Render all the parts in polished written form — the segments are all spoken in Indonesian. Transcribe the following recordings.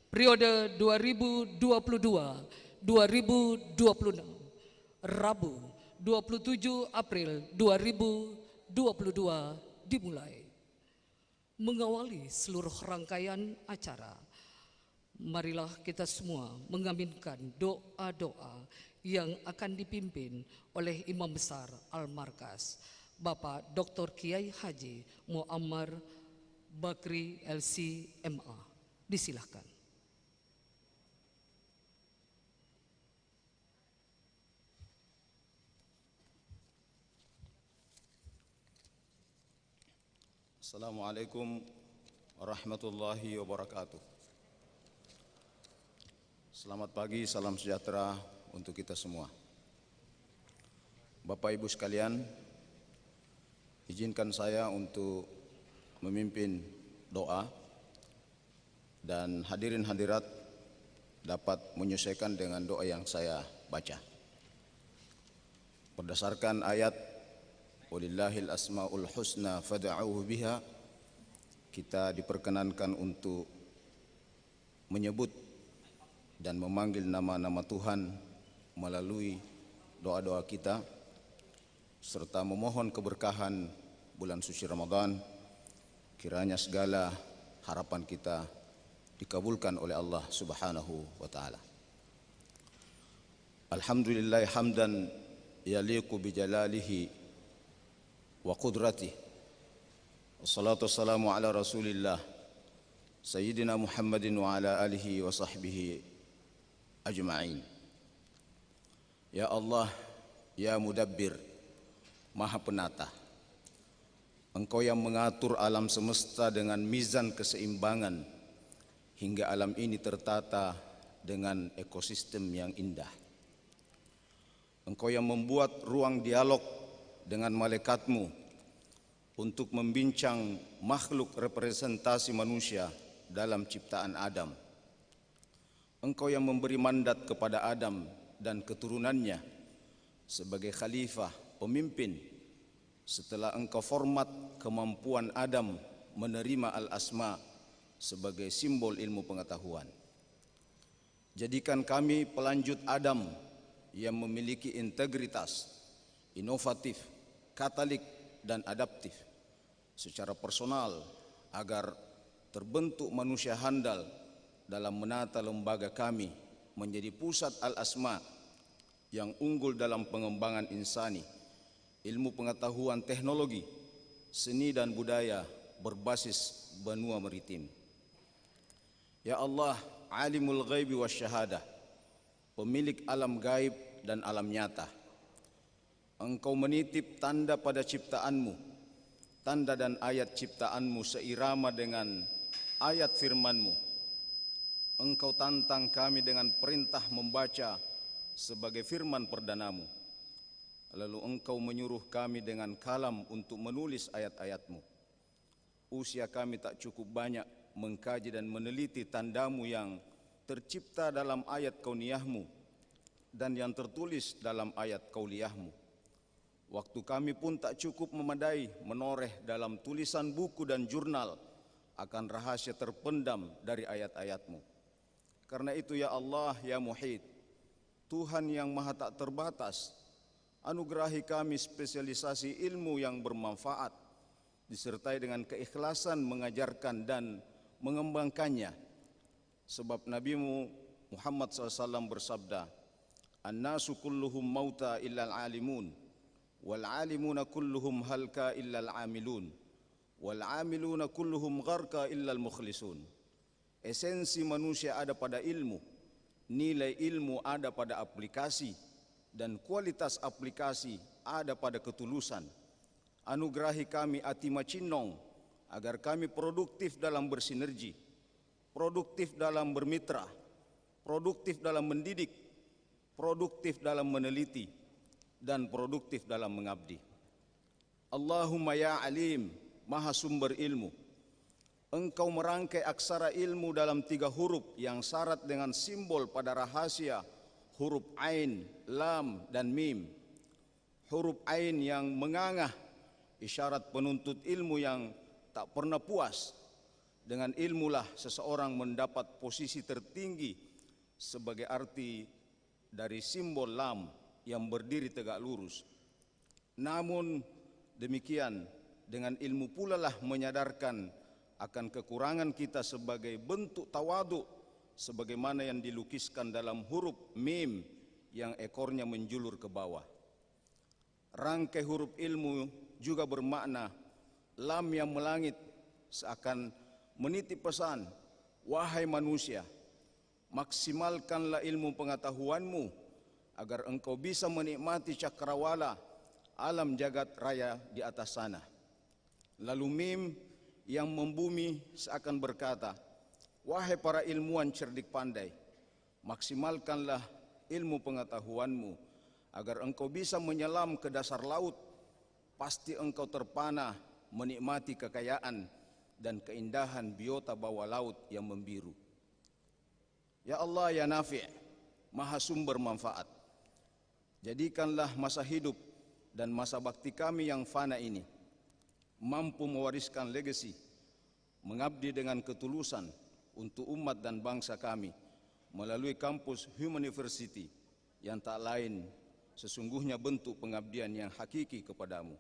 periode 2022-2026, Rabu 27 April 2022 dimulai. Mengawali seluruh rangkaian acara, marilah kita semua mengaminkan doa-doa yang akan dipimpin oleh Imam Besar Al-Markas, Bapak Dr. Kiai Haji Muammar Bakri LC MA. Disilahkan. Assalamualaikum warahmatullahi wabarakatuh. Selamat pagi, salam sejahtera untuk kita semua. Bapak Ibu sekalian, izinkan saya untuk memimpin doa dan hadirin hadirat dapat menyesuaikan dengan doa yang saya baca. Berdasarkan ayat Walillahil asma'ul husna fad'auhu biha, kita diperkenankan untuk menyebut dan memanggil nama-nama Tuhan melalui doa-doa kita, serta memohon keberkahan bulan suci Ramadan. Kiranya segala harapan kita dikabulkan oleh Allah Subhanahu wa taala. Alhamdulillah hamdan yaliqu bijalalihi wa qudratihi. Wassalatu wassalamu ala Rasulillah Sayyidina Muhammadin wa ala alihi wa sahbihi ajma'in. Ya Allah, ya Mudabbir, Maha Penata, Engkau yang mengatur alam semesta dengan mizan keseimbangan hingga alam ini tertata dengan ekosistem yang indah. Engkau yang membuat ruang dialog dengan malaikatmu untuk membincang makhluk representasi manusia dalam ciptaan Adam. Engkau yang memberi mandat kepada Adam dan keturunannya sebagai khalifah, pemimpin, setelah engkau format kemampuan Adam menerima al-asma sebagai simbol ilmu pengetahuan. Jadikan kami pelanjut Adam yang memiliki integritas, inovatif, katalik dan adaptif secara personal agar terbentuk manusia handal dalam menata lembaga kami menjadi pusat al-asma yang unggul dalam pengembangan insani, ilmu pengetahuan teknologi, seni dan budaya berbasis benua maritim. Ya Allah, alimul ghaibi wasyahadah, pemilik alam gaib dan alam nyata, Engkau menitip tanda pada ciptaanmu, tanda dan ayat ciptaanmu seirama dengan ayat firmanmu. Engkau tantang kami dengan perintah membaca sebagai firman perdanamu. Lalu engkau menyuruh kami dengan kalam untuk menulis ayat-ayatmu. Usia kami tak cukup banyak mengkaji dan meneliti tandamu yang tercipta dalam ayat kauniyahmu dan yang tertulis dalam ayat kauliyahmu. Waktu kami pun tak cukup memadai menoreh dalam tulisan buku dan jurnal akan rahasia terpendam dari ayat-ayatmu. Karena itu ya Allah, ya Muhid, Tuhan yang maha tak terbatas, anugerahi kami spesialisasi ilmu yang bermanfaat, disertai dengan keikhlasan mengajarkan dan mengembangkannya. Sebab Nabimu Muhammad SAW bersabda, An-nasu kulluhum mauta illal alimun, wal alimuna kulluhum halka illal amilun, wal amiluna kulluhum gharqa illal mukhlisun. Esensi manusia ada pada ilmu, nilai ilmu ada pada aplikasi, dan kualitas aplikasi ada pada ketulusan. Anugerahi kami ati macinong agar kami produktif dalam bersinergi, produktif dalam bermitra, produktif dalam mendidik, produktif dalam meneliti, dan produktif dalam mengabdi. Allahumma ya alim, maha sumber ilmu, Engkau merangkai aksara ilmu dalam 3 huruf yang syarat dengan simbol pada rahasia, huruf ain, lam, dan mim. Huruf ain yang mengangah, isyarat penuntut ilmu yang tak pernah puas, dengan ilmulah seseorang mendapat posisi tertinggi sebagai arti dari simbol lam yang berdiri tegak lurus. Namun demikian, dengan ilmu pula lah menyadarkan akan kekurangan kita sebagai bentuk tawadhu, sebagaimana yang dilukiskan dalam huruf mim yang ekornya menjulur ke bawah. Rangkai huruf ilmu juga bermakna lam yang melangit, seakan menitip pesan, wahai manusia, maksimalkanlah ilmu pengetahuanmu agar engkau bisa menikmati cakrawala alam jagat raya di atas sana. Lalu mim yang membumi seakan berkata, wahai para ilmuwan cerdik pandai, maksimalkanlah ilmu pengetahuanmu agar engkau bisa menyelam ke dasar laut. Pasti engkau terpana menikmati kekayaan dan keindahan biota bawah laut yang membiru. Ya Allah, ya Nafi', Maha Sumber Manfaat, jadikanlah masa hidup dan masa bakti kami yang fana ini mampu mewariskan legasi, mengabdi dengan ketulusan untuk umat dan bangsa kami melalui kampus Human University yang tak lain sesungguhnya bentuk pengabdian yang hakiki kepadamu.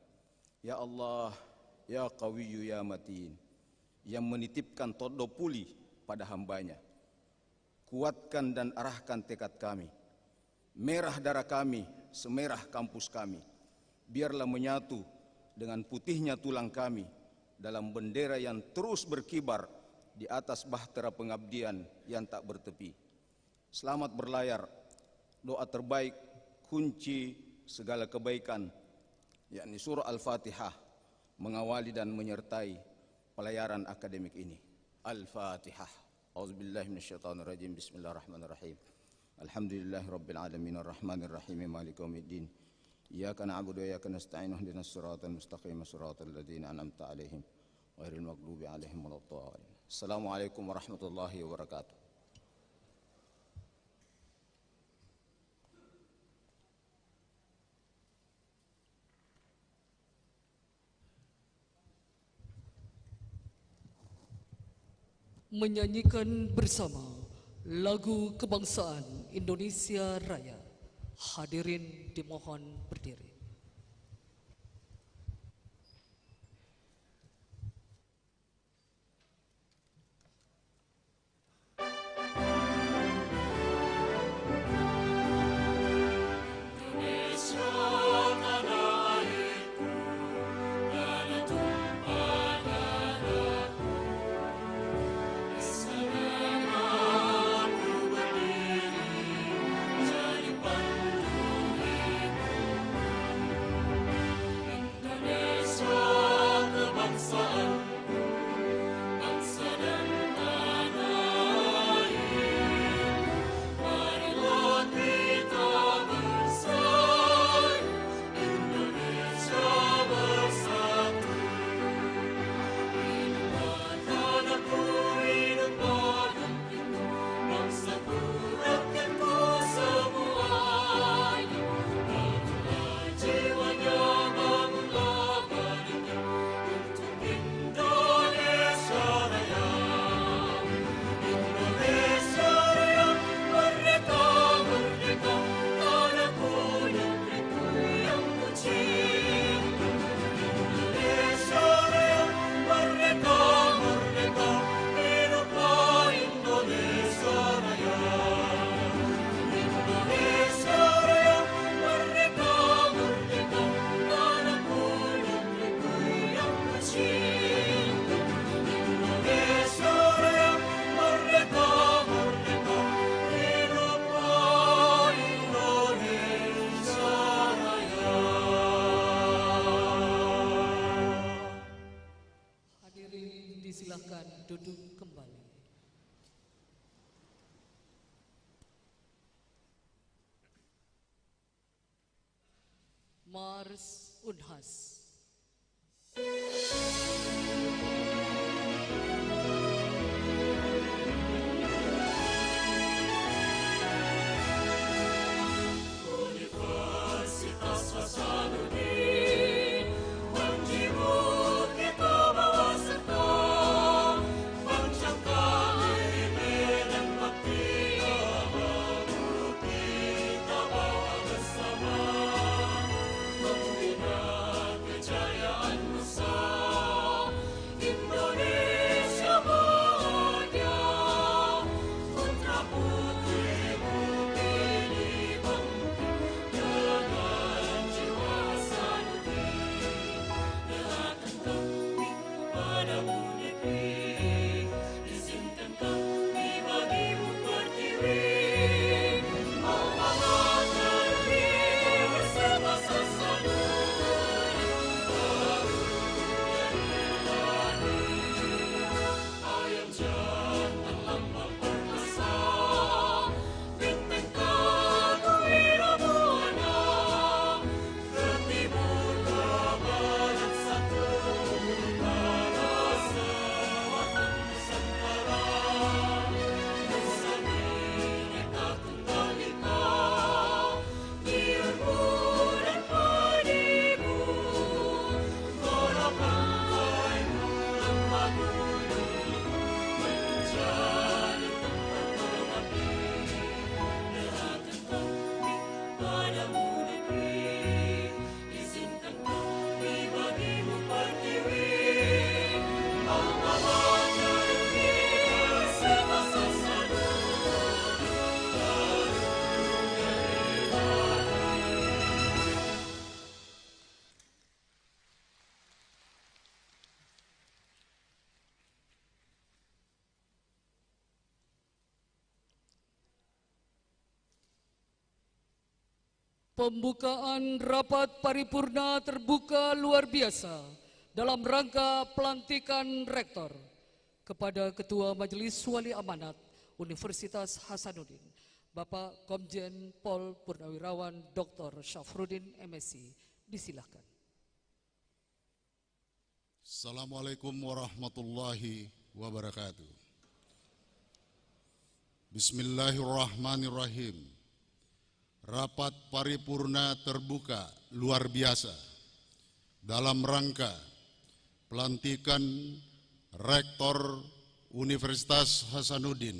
Ya Allah, ya Qawiyyu ya Matin, yang menitipkan todo puli pada hambanya, kuatkan dan arahkan tekad kami. Merah darah kami semerah kampus kami, biarlah menyatu dengan putihnya tulang kami dalam bendera yang terus berkibar di atas bahtera pengabdian yang tak bertepi. Selamat berlayar, doa terbaik kunci segala kebaikan, yakni surah Al-Fatihah, mengawali dan menyertai pelayaran akademik ini. Al-Fatihah. A'udzubillahi minasyaitonirrajim. Bismillahirrahmanirrahim. Alhamdulillahirabbil alamin arrahmanir rahim maliki yaumiddin. Iyyaka na'budu wa iyyaka nasta'in ihdinas siratal mustaqim siratal ladzina an'amta 'alaihim ghairil maghdubi 'alaihim waladdallin. Assalamualaikum warahmatullahi wabarakatuh. Menyanyikan bersama lagu kebangsaan Indonesia Raya. Hadirin dimohon berdiri. Silakan duduk kembali. Mars Unhas. Menjimu kita bawa serta Pembukaan rapat paripurna terbuka luar biasa dalam rangka pelantikan rektor kepada Ketua Majelis Wali Amanat Universitas Hasanuddin, Bapak Komjen Pol Purnawirawan Dr. Syafruddin MSc. Disilahkan. Assalamualaikum warahmatullahi wabarakatuh. Bismillahirrahmanirrahim. Rapat paripurna terbuka luar biasa dalam rangka pelantikan Rektor Universitas Hasanuddin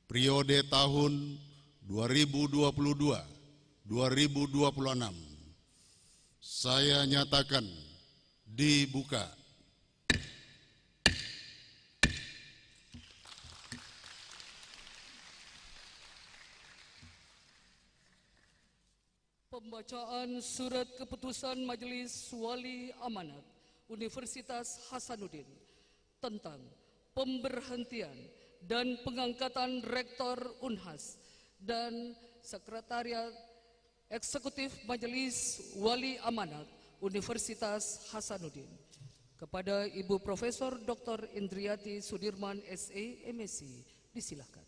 periode tahun 2022-2026. Saya nyatakan dibuka. Pembacaan surat keputusan Majelis Wali Amanat Universitas Hasanuddin tentang pemberhentian dan pengangkatan Rektor Unhas dan Sekretariat Eksekutif Majelis Wali Amanat Universitas Hasanuddin kepada Ibu Profesor Dr. Indriati Sudirman SE MSc. Disilahkan.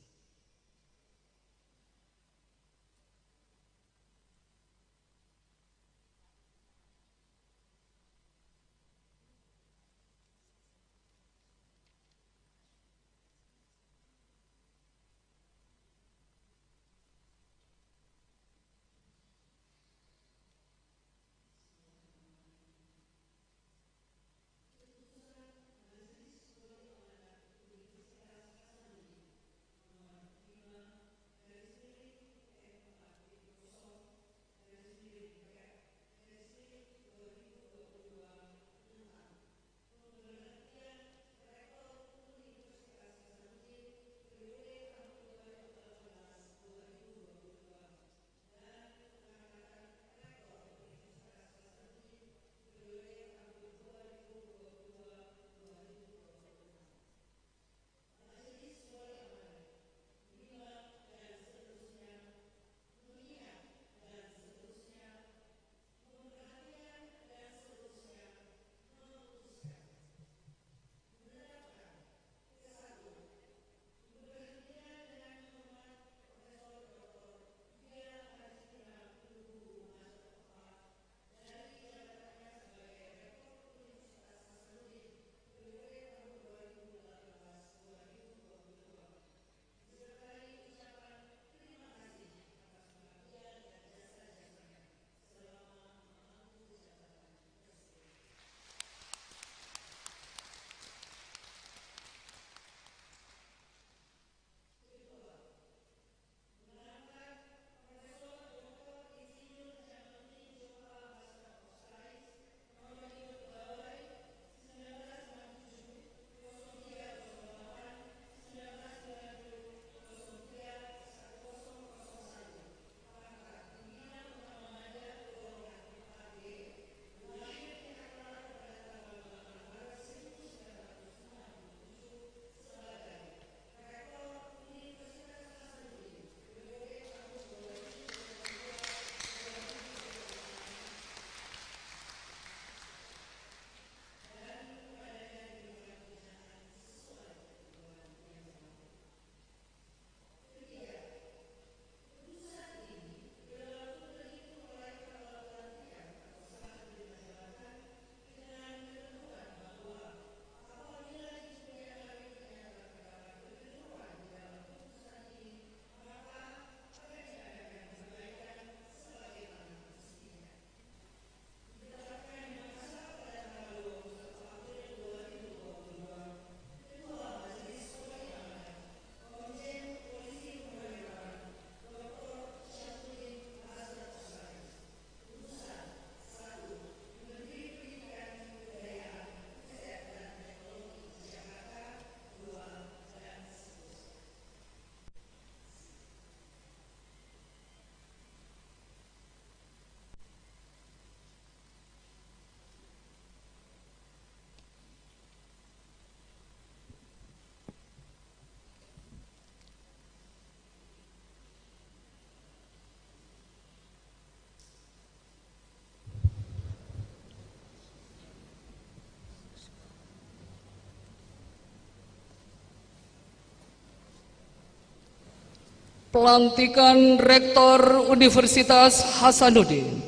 Pelantikan Rektor Universitas Hasanuddin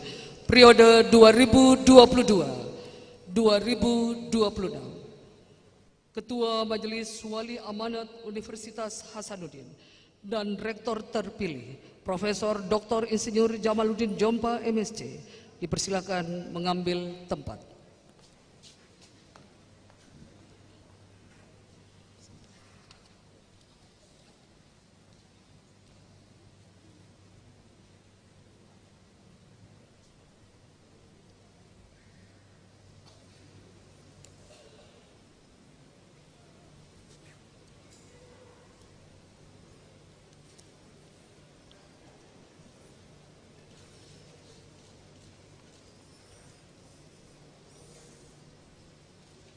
periode 2022-2026. Ketua Majelis Wali Amanat Universitas Hasanuddin dan Rektor terpilih Profesor Dr. Insinyur Jamaluddin Jompa MSc dipersilakan mengambil tempat.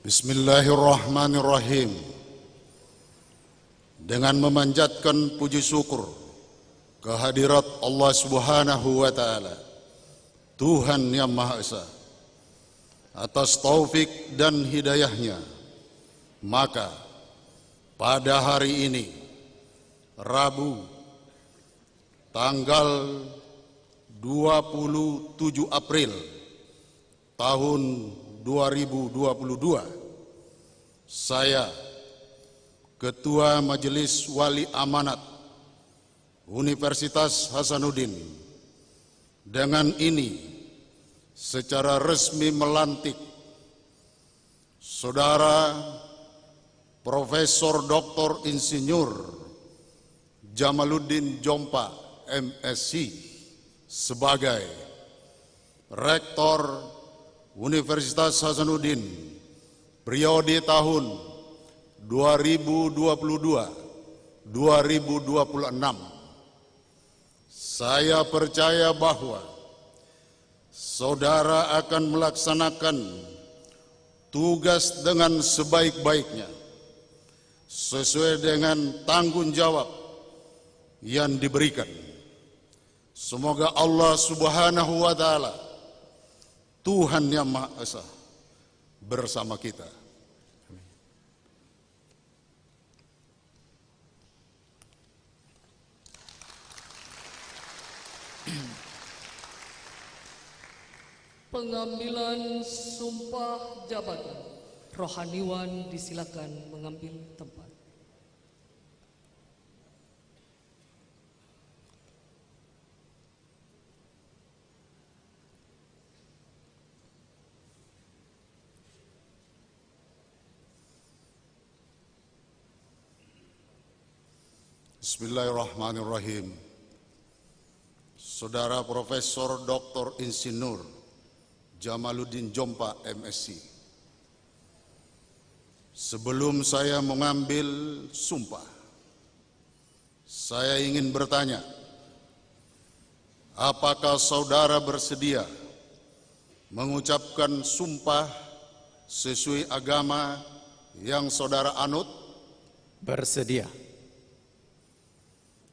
Bismillahirrahmanirrahim. Dengan memanjatkan puji syukur kehadirat Allah Subhanahu wa taala, Tuhan yang Maha Esa, atas taufik dan hidayahnya, maka pada hari ini, Rabu, tanggal 27 April tahun 2022, saya, Ketua Majelis Wali Amanat Universitas Hasanuddin, dengan ini secara resmi melantik Saudara Profesor Dr. Insinyur Jamaluddin Jompa MSc sebagai Rektor Universitas Hasanuddin periode tahun 2022-2026. Saya percaya bahwa saudara akan melaksanakan tugas dengan sebaik-baiknya sesuai dengan tanggung jawab yang diberikan. Semoga Allah Subhanahu wa taala, Tuhan yang Maha Esa, bersama kita. Pengambilan sumpah jabatan. Rohaniwan disilakan mengambil tempat. Bismillahirrahmanirrahim. Saudara Profesor Dr. Insinyur Jamaluddin Jompa MSc, sebelum saya mengambil sumpah, saya ingin bertanya, apakah saudara bersedia mengucapkan sumpah sesuai agama yang saudara anut? Bersedia.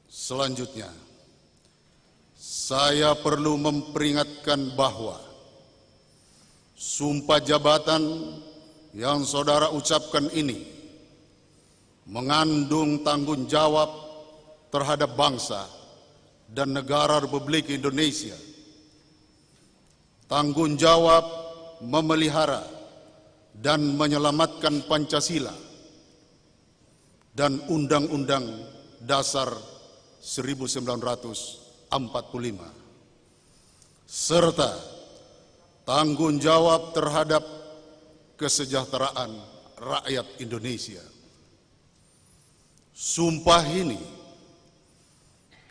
Selanjutnya, saya perlu memperingatkan bahwa sumpah jabatan yang saudara ucapkan ini mengandung tanggung jawab terhadap bangsa dan negara Republik Indonesia, tanggung jawab memelihara dan menyelamatkan Pancasila dan Undang-Undang Dasar 1945, serta tanggung jawab terhadap kesejahteraan rakyat Indonesia. Sumpah ini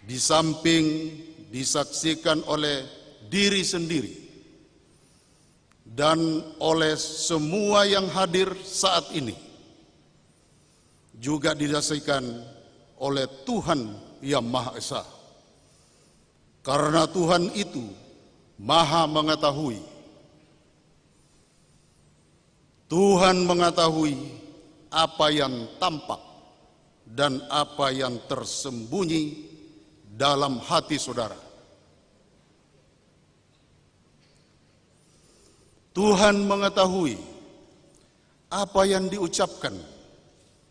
di samping disaksikan oleh diri sendiri dan oleh semua yang hadir saat ini, juga disaksikan oleh Tuhan yang Maha Esa. Karena Tuhan itu Maha mengetahui. Tuhan mengetahui apa yang tampak dan apa yang tersembunyi dalam hati saudara. Tuhan mengetahui apa yang diucapkan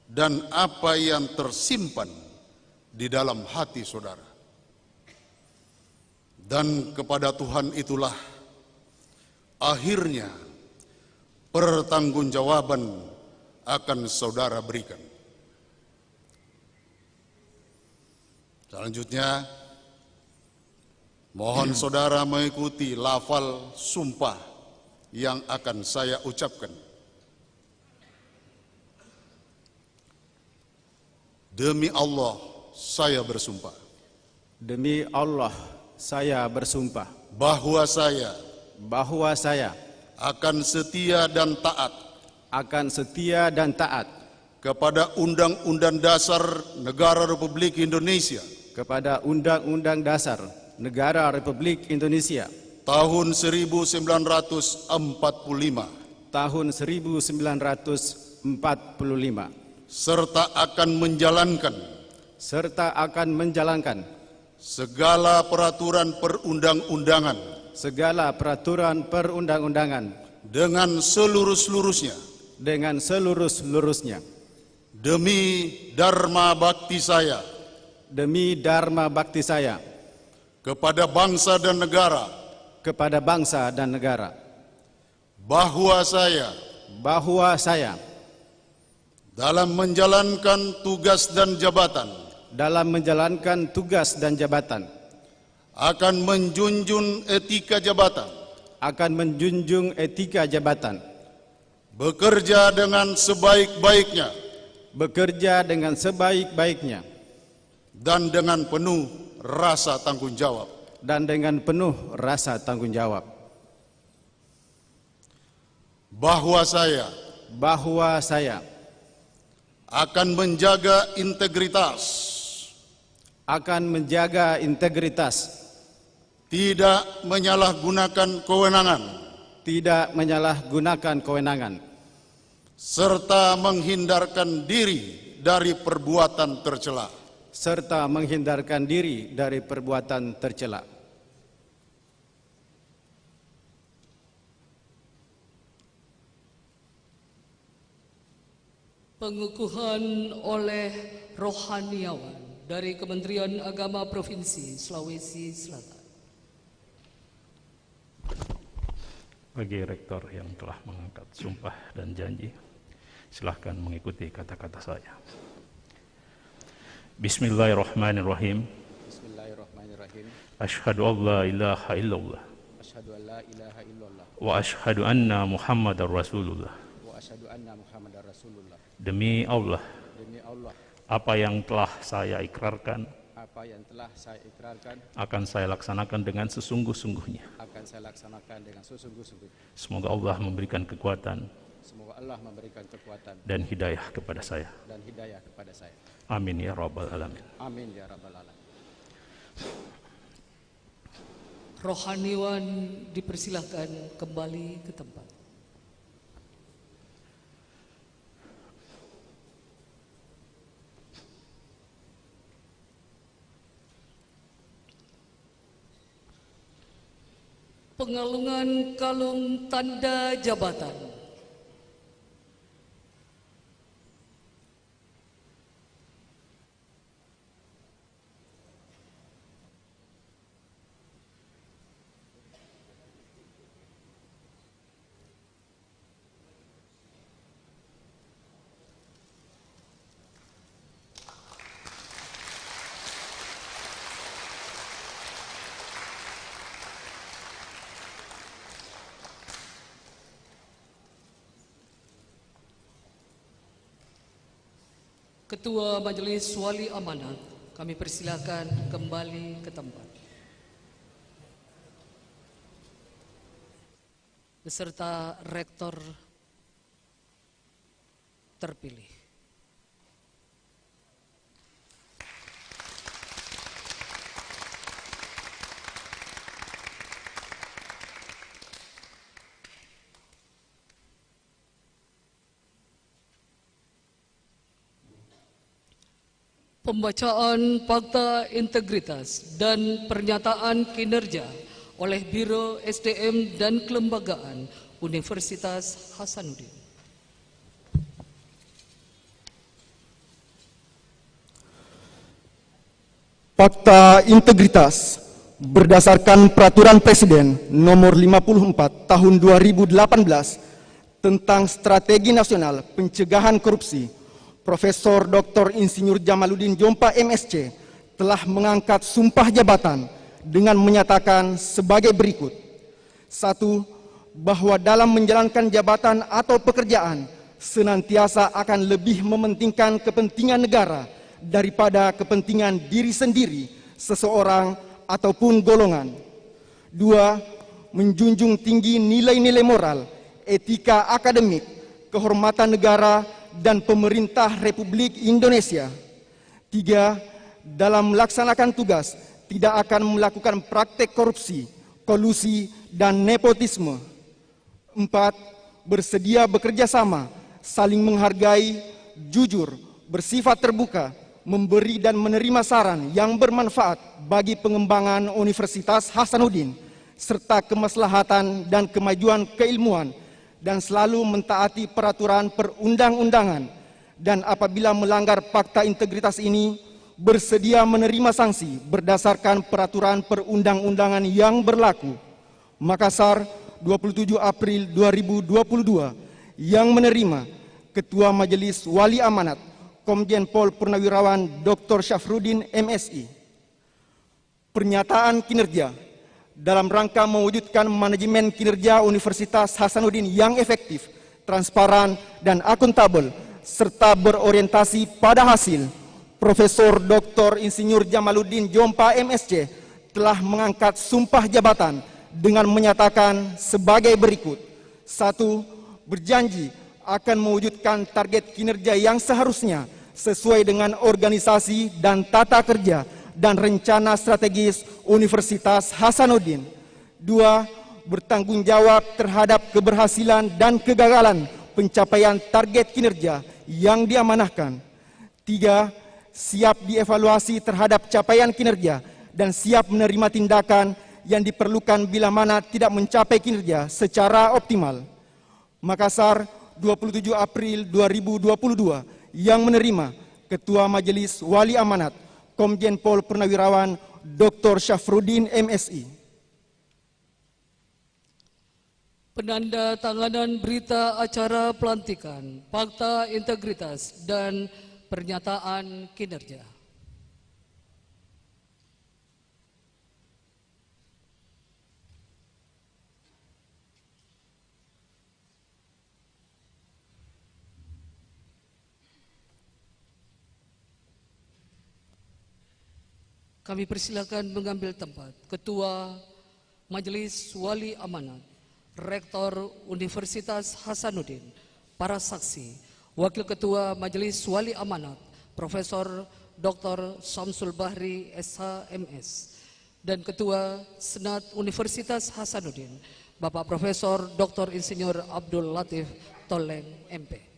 dan apa yang tersimpan di dalam hati saudara. Dan kepada Tuhan itulah akhirnya pertanggungjawaban akan saudara berikan. Selanjutnya, mohon saudara mengikuti lafal sumpah yang akan saya ucapkan. Demi Allah, saya bersumpah. Demi Allah, saya bersumpah Bahwa saya akan setia dan taat kepada Undang-Undang Dasar Negara Republik Indonesia kepada Undang-Undang Dasar Negara Republik Indonesia tahun 1945 tahun 1945 serta akan menjalankan segala peraturan perundang-undangan dengan seluruh-seluruhnya demi dharma bakti saya kepada bangsa dan negara, bahwa saya dalam menjalankan tugas dan jabatan akan menjunjung etika jabatan, bekerja dengan sebaik-baiknya dan dengan penuh rasa tanggung jawab, bahwa saya akan menjaga integritas, tidak menyalahgunakan kewenangan, serta menghindarkan diri dari perbuatan tercela. Pengukuhan oleh rohaniawan dari Kementerian Agama Provinsi Sulawesi Selatan. Bagi rektor yang telah mengangkat sumpah dan janji, silahkan mengikuti kata-kata saya. Bismillahirrahmanirrahim. Asyhadu an la ilaha illallah. Wa asyhadu anna Muhammadar Rasulullah. Demi Allah, apa yang telah saya ikrarkan akan saya laksanakan dengan sesungguh-sungguhnya. Semoga Allah memberikan kekuatan dan hidayah kepada saya. Amin ya rabbal alamin. Rohaniawan dipersilahkan kembali ke tempat. Pengalungan kalung tanda jabatan. Ketua Majelis Wali Amanat, kami persilakan kembali ke tempat. Beserta rektor terpilih. Pembacaan fakta integritas dan pernyataan kinerja oleh Biro SDM dan Kelembagaan Universitas Hasanuddin. Fakta integritas berdasarkan Peraturan Presiden Nomor 54 Tahun 2018 tentang Strategi Nasional Pencegahan Korupsi, Profesor Dr. Insinyur Jamaluddin Jompa MSc telah mengangkat sumpah jabatan dengan menyatakan sebagai berikut. 1. Bahwa dalam menjalankan jabatan atau pekerjaan senantiasa akan lebih mementingkan kepentingan negara daripada kepentingan diri sendiri, seseorang, ataupun golongan. 2. Menjunjung tinggi nilai-nilai moral, etika akademik, kehormatan negara, dan pemerintah Republik Indonesia. 3. Dalam melaksanakan tugas, tidak akan melakukan praktek korupsi, kolusi, dan nepotisme. 4. Bersedia bekerja sama, saling menghargai, jujur, bersifat terbuka, memberi dan menerima saran yang bermanfaat bagi pengembangan Universitas Hasanuddin, serta kemaslahatan dan kemajuan keilmuan, dan selalu mentaati peraturan perundang-undangan, dan apabila melanggar fakta integritas ini, bersedia menerima sanksi berdasarkan peraturan perundang-undangan yang berlaku. Makassar, 27 April 2022, yang menerima Ketua Majelis Wali Amanat Komjen Pol Purnawirawan Dr. Syafruddin MSI. Pernyataan kinerja dalam rangka mewujudkan manajemen kinerja Universitas Hasanuddin yang efektif, transparan, dan akuntabel, serta berorientasi pada hasil. Profesor Dr. Insinyur Jamaluddin Jompa MSc telah mengangkat sumpah jabatan dengan menyatakan sebagai berikut. 1. Berjanji akan mewujudkan target kinerja yang seharusnya sesuai dengan organisasi dan tata kerja dan rencana strategis Universitas Hasanuddin. 2. Bertanggung jawab terhadap keberhasilan dan kegagalan pencapaian target kinerja yang diamanahkan. 3. Siap dievaluasi terhadap capaian kinerja dan siap menerima tindakan yang diperlukan bila mana tidak mencapai kinerja secara optimal. Makassar, 27 April 2022, yang menerima Ketua Majelis Wali Amanat Komjen Pol Purnawirawan Dr. Syafruddin MSI. Penandatanganan berita acara pelantikan, fakta integritas, dan pernyataan kinerja. Kami persilakan mengambil tempat Ketua Majelis Wali Amanat, Rektor Universitas Hasanuddin, para saksi, Wakil Ketua Majelis Wali Amanat, Profesor Dr. Samsul Bahri SHMS, dan Ketua Senat Universitas Hasanuddin, Bapak Profesor Dr. Insinyur Abdul Latif Toleng MP.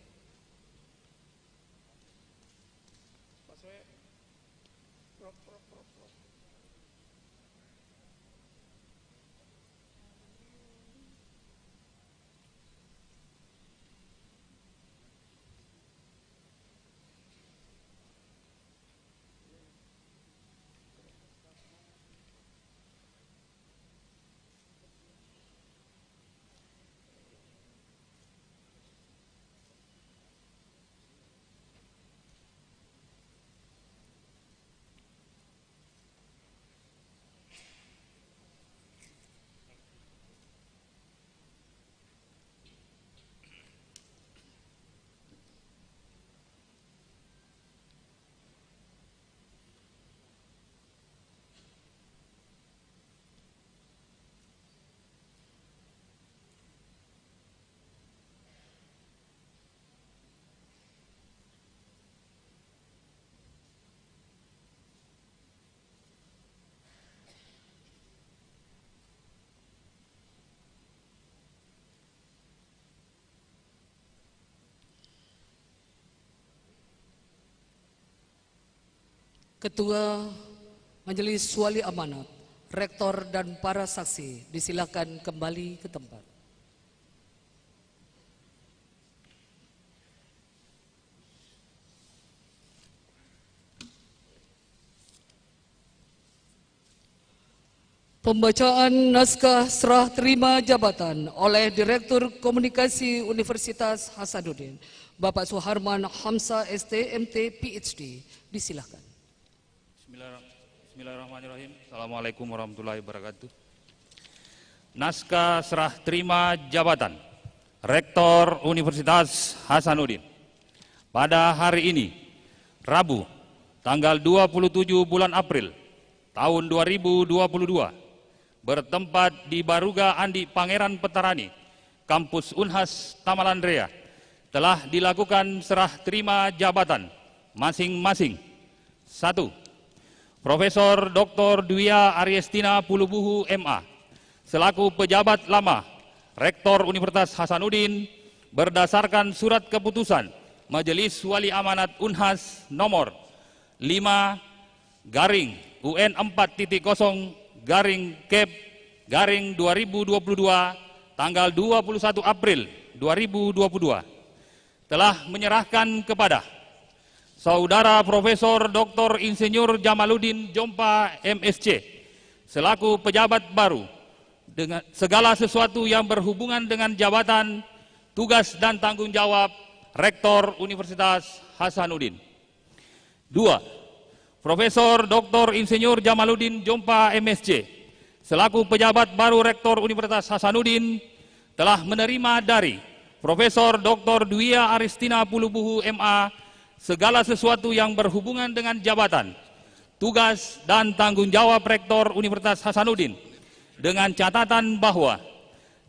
Ketua Majelis Wali Amanat, Rektor, dan para saksi disilakan kembali ke tempat. Pembacaan naskah serah terima jabatan oleh Direktur Komunikasi Universitas Hasanuddin, Bapak Suharman Hamzah ST.MT PhD. Disilahkan. Bismillahirrahmanirrahim. Assalamualaikum warahmatullahi wabarakatuh. Naskah serah terima jabatan Rektor Universitas Hasanuddin pada hari ini, Rabu, tanggal 27 bulan April tahun 2022, bertempat di Baruga Andi Pangeran Petarani, Kampus Unhas Tamalandrea, telah dilakukan serah terima jabatan masing-masing. 1. Profesor Dr. Dwiya Ariestina Pulubuhu MA selaku pejabat lama Rektor Universitas Hasanuddin berdasarkan surat keputusan Majelis Wali Amanat Unhas nomor 5/UN4.0/Kep/2022 tanggal 21 April 2022 telah menyerahkan kepada Saudara Profesor Dr. Insinyur Jamaluddin Jompa MSc selaku pejabat baru dengan segala sesuatu yang berhubungan dengan jabatan, tugas dan tanggung jawab Rektor Universitas Hasanuddin. 2. Profesor Dr. Insinyur Jamaluddin Jompa MSc selaku pejabat baru Rektor Universitas Hasanuddin telah menerima dari Profesor Dr. Dwiya Ariestina Pulubuhu MA segala sesuatu yang berhubungan dengan jabatan, tugas dan tanggung jawab Rektor Universitas Hasanuddin dengan catatan bahwa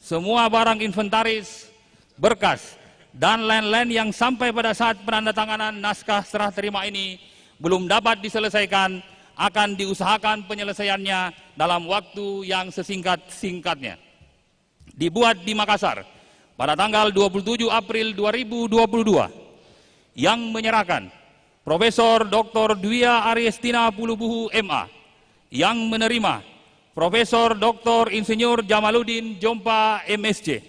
semua barang inventaris, berkas, dan lain-lain yang sampai pada saat penandatanganan naskah serah terima ini belum dapat diselesaikan, akan diusahakan penyelesaiannya dalam waktu yang sesingkat-singkatnya. Dibuat di Makassar pada tanggal 27 April 2022, yang menyerahkan Profesor Dr. Dwiya Ariestina Pulubuhu MA, yang menerima Profesor Dr. Insinyur Jamaluddin Jompa MSc.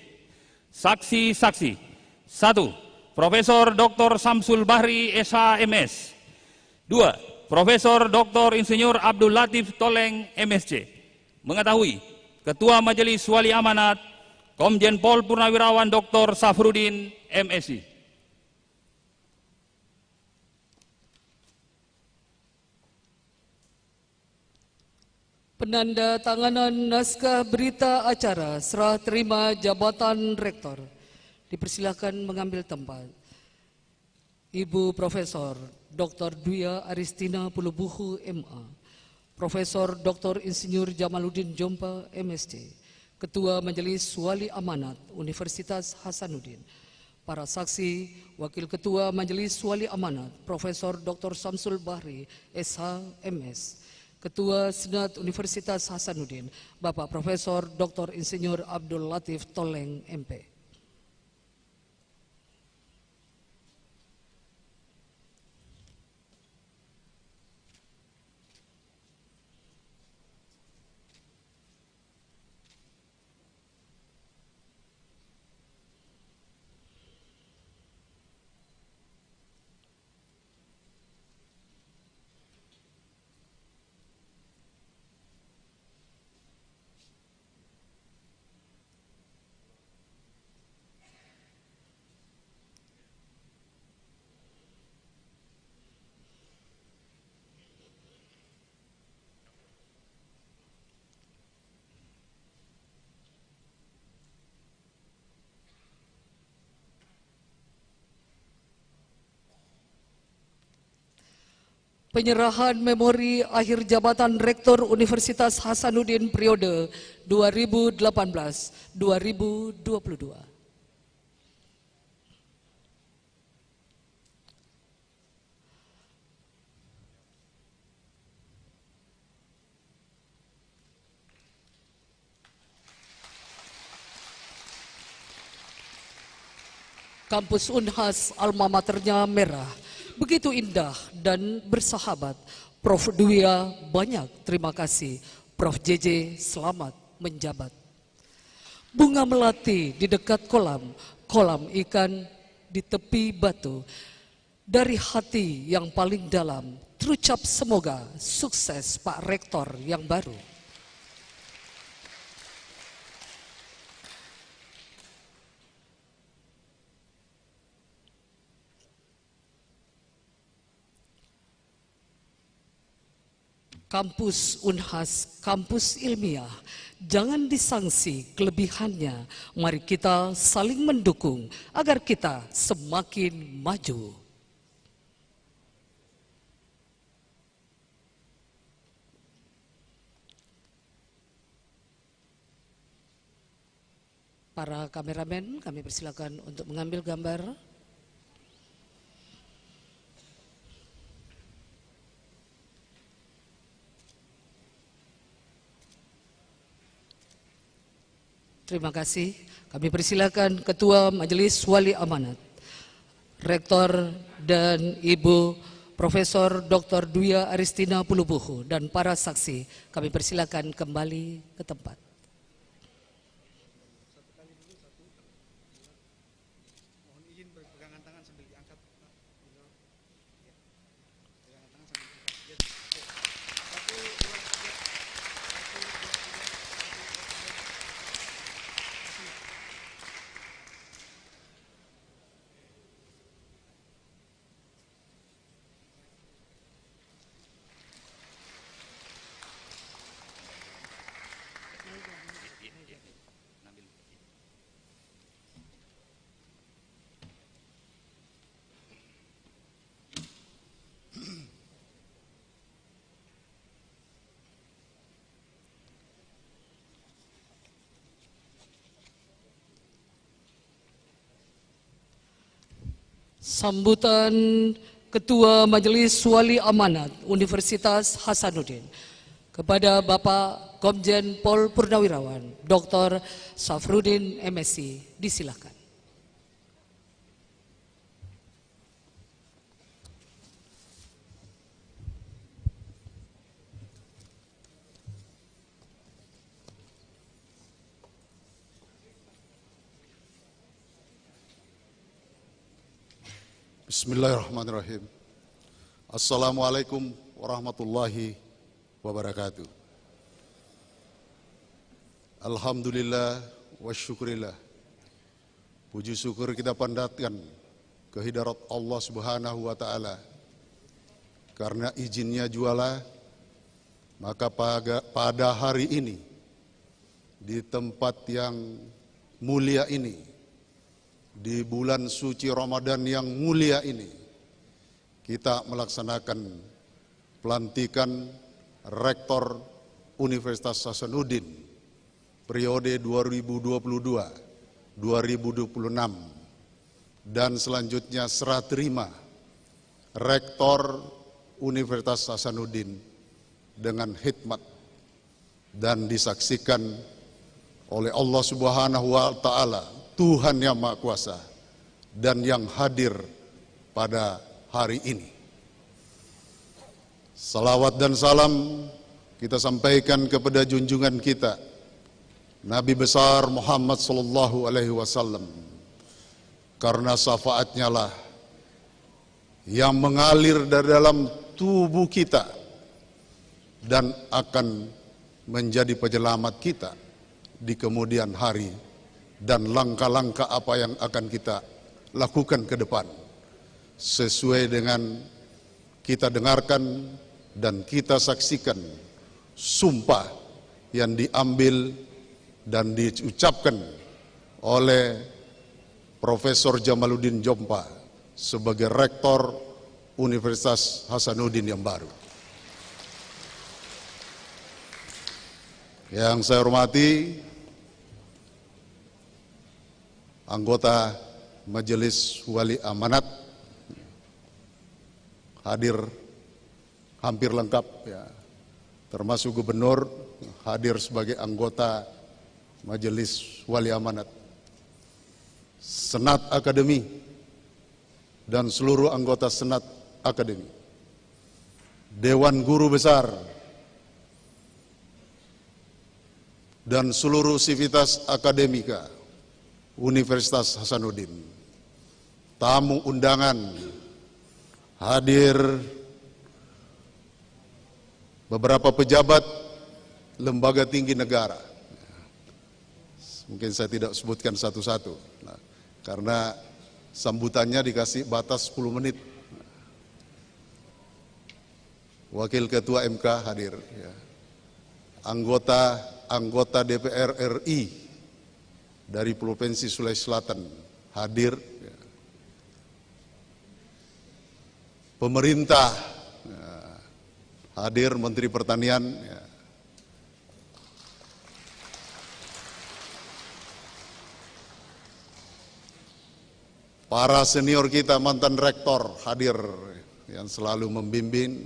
Saksi-saksi: 1. Profesor Dr. Samsul Bahri SH.MS. 2. Profesor Dr. Insinyur Abdul Latif Toleng MSc. Mengetahui Ketua Majelis Wali Amanat Komjen Pol Purnawirawan Dr. Safrudin MSc. Penandatanganan naskah berita acara serah terima jabatan Rektor. Dipersilakan mengambil tempat. Ibu Profesor Dr. Dwiya Ariestina Pulubuhu MA, Profesor Dr. Insinyur Jamaluddin Jompa MSc, Ketua Majelis Wali Amanat Universitas Hasanuddin. Para saksi, Wakil Ketua Majelis Wali Amanat Profesor Dr. Samsul Bahri SH.MS, Ketua Senat Universitas Hasanuddin, Bapak Profesor Dr. Insinyur Abdul Latif Toleng MP. Penyerahan memori akhir jabatan Rektor Universitas Hasanuddin periode 2018-2022. Kampus Unhas alma maternya merah, begitu indah dan bersahabat. Prof. Dwiya banyak terima kasih. Prof. JJ selamat menjabat. Bunga melati di dekat kolam, kolam ikan di tepi batu. Dari hati yang paling dalam, terucap semoga sukses Pak Rektor yang baru. Kampus Unhas, kampus ilmiah, jangan disangsi kelebihannya. Mari kita saling mendukung agar kita semakin maju. Para kameramen, kami persilakan untuk mengambil gambar. Terima kasih. Kami persilakan Ketua Majelis Wali Amanat, Rektor dan Ibu Profesor Dr. Duya Aristina Pulubuhu dan para saksi. Kami persilakan kembali ke tempat. Sambutan Ketua Majelis Wali Amanat Universitas Hasanuddin kepada Bapak Komjen Pol Purnawirawan Dr. Safrudin MSc, disilakan. Bismillahirrahmanirrahim. Assalamualaikum warahmatullahi wabarakatuh. Alhamdulillah wa syukurillah. Puji syukur kita pandatkan kehadirat Allah Subhanahu wa taala. Karena izinnya jualah, maka pada hari ini di tempat yang mulia ini, di bulan suci Ramadan yang mulia ini, kita melaksanakan pelantikan Rektor Universitas Hasanuddin periode 2022-2026 dan selanjutnya serah terima Rektor Universitas Hasanuddin dengan khidmat dan disaksikan oleh Allah Subhanahu wa taala, Tuhan yang Maha Kuasa dan yang hadir pada hari ini. Salawat dan salam kita sampaikan kepada junjungan kita Nabi besar Muhammad sallallahu alaihi wasallam, karena syafaatnya lah yang mengalir dari dalam tubuh kita dan akan menjadi penyelamat kita di kemudian hari, dan langkah-langkah apa yang akan kita lakukan ke depan sesuai dengan kita dengarkan dan kita saksikan sumpah yang diambil dan diucapkan oleh Profesor Jamaluddin Jompa sebagai Rektor Universitas Hasanuddin yang baru. Yang saya hormati anggota Majelis Wali Amanat, hadir hampir lengkap ya, termasuk gubernur hadir sebagai anggota Majelis Wali Amanat, Senat Akademi dan seluruh anggota Senat Akademi, Dewan Guru Besar dan seluruh sivitas akademika Universitas Hasanuddin, tamu undangan, hadir beberapa pejabat lembaga tinggi negara. Mungkin saya tidak sebutkan satu-satu, karena sambutannya dikasih batas 10 menit. Wakil Ketua MK hadir, ya. Anggota DPR RI dari Provinsi Sulawesi Selatan hadir, ya. Pemerintah, ya, hadir, Menteri Pertanian, ya. Para senior kita, mantan rektor hadir, yang selalu membimbing